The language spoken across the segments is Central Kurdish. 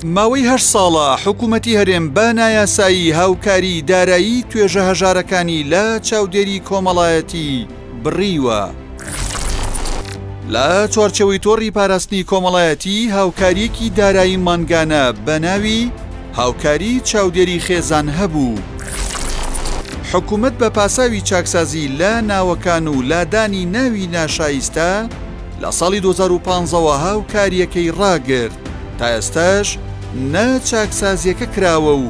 ماوەی 8 ساڵە حکوومەتی هەرێم بە نایاسایی هاوکاری دارایی توێژە هەژارەکانی لە چاودێری کۆمەڵایەتی بڕیوە. لە چوارچەوەی تۆڕی پاراستنی کۆمەڵایەتی هاوکاریەکی دارایی مانگانە بە ناوی هاوکاری چاودێری خێزان هەبوو. حکوومەت بە پاساوی چاکسازی لە ناوەکان و لادانی ناوی ناشایستە لە ساڵی 2015ەوە هاوکاریەکەی ڕاگرت. تا ئێستاش نە چاکسازیەکە کراوە و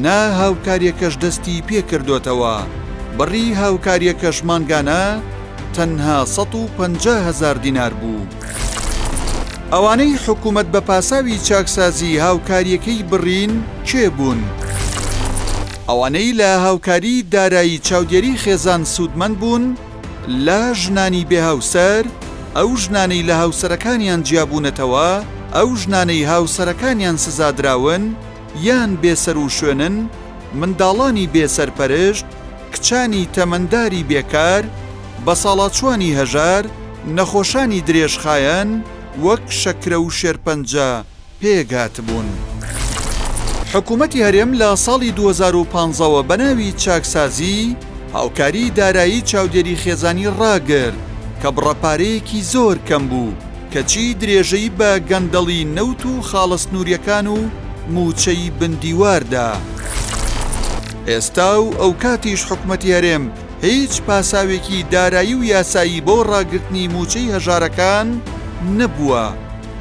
نا هاوکاریەکەش دەستی پێکردوتەوە. بڕی هاوکاریەکەش مانگانە تەنها 150,000 دینار بوو. ئەوانەی حکوومەت بە پاساوی چاکسازی هاوکاریەکەی بڕین کێ بوون؟ ئەوانەی لە هاوکاری دارایی چاودێری خێزان سوودمەند بوون لە ژنانی بێهاوسەر، ئەو ژنانەی لە هاوسەرەکانیان جیابوونەتەوە، ئەو ژنانەی هاوسەرەکانیان سزادراون یان بێسەر و شوێنن، منداڵانی بێسەرپەرشت، کچانی تەمەنداری بێکار، بەساڵاتچوانی هەژار، نەخۆشانی درێژخایەن وەک شەکرە و شێرپەنجە پێگات بوون. حکوومەتی هەرێم لە ساڵی 2015ەوە بە ناوی چاکسازی هاوکاری دارایی چاودێری خێزانی ڕاگرت کە بڕەپارەیەکی زۆر کەم بوو، کەچی درێژەی بە گەندەڵی نەوت و خاڵە سنووریەکان و موچەی بندیواردا. ئێستا و ئەو کاتیش حکوومەتی هەرێم هیچ پاساوێکی دارایی و یاسایی بۆ ڕاگرتنی موچەی هەژارەکان نەبووە.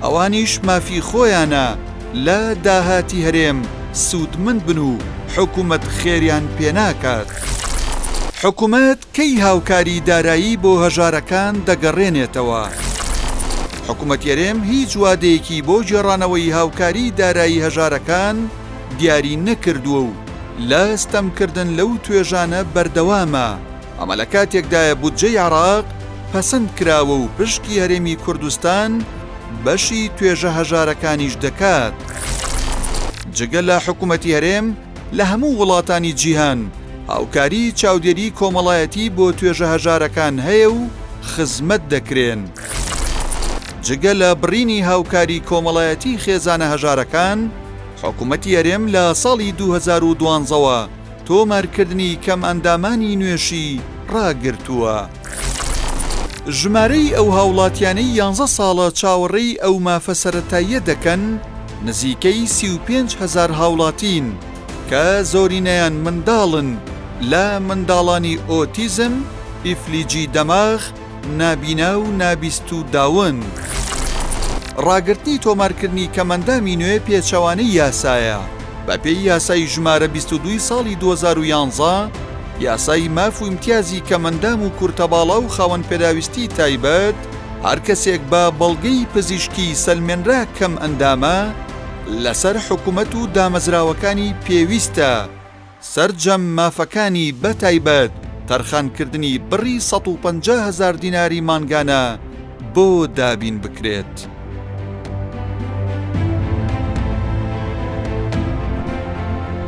ئەوانیش مافی خۆیانە لە داهاتی هەرێم سوودمەند بن و حکوومەت خێریان پێناکات. حکوومەت کەی هاوکاری دارایی بۆ هەژارەکان دەگەڕێنێتەوە؟ حکوومەتی هەرێم هیچ وادەیەکی بۆ گێڕانەوەی هاوکاری دارایی هەژارەکان دیاری نەکردووە و لە ستەمکردن لەو توێژانە بەردەوامە. ئەمە لە کاتێکدایە بودجەی عێراق پەسەند کراوە و پشکی هەرێمی کوردستان بەشی توێژە هەژارەکانیش دەکات. جگە لە حکوومەتی هەرێم لە هەموو وڵاتانی جیهان هاوکاری چاودێری کۆمەڵایەتی بۆ توێژە هەژارەکان هەیە و خزمەت دەکرێن. جگە لە بڕینی هاوکاری کۆمەڵایەتی خێزانە هەژارەکان، حکوومەتی هەرێم لە ساڵی 2012ەوە تۆمارکردنی کەم ئەندامانی نوێشی ڕاگرتووە. ژمارەی ئەو هاوڵاتیانەی 11 ساڵە چاوەڕێی ئەو مافە سەرەتاییە دەکەن نزیکەی 35,000 هاوڵاتین کە زۆرینەیان منداڵن لە منداڵانی ئۆتیزم، ئیفلیجی دەماغ، نابینا و نابیست و داون. ڕاگرتنی تۆمارکردنی کەمەندامی نوێ پێچەوانەی یاسایە. بە پێی یاسای ژمارە 22 ساڵی 2011 یاسای ماف و ئیمتیازی کەمەندام و کورتەباڵا و خاوەن پێداویستی تایبەت، هەر کەسێک بە بەڵگەی پزیشکی سەلمێنرا کەم ئەندامە لەسەر حکوومەت و دامەزراوەکانی پێویستە سەرجەم مافەکانی بە تایبەت تەرخانکردنی بڕی 150,000 دیناری مانگانە بۆ دابین بکرێت.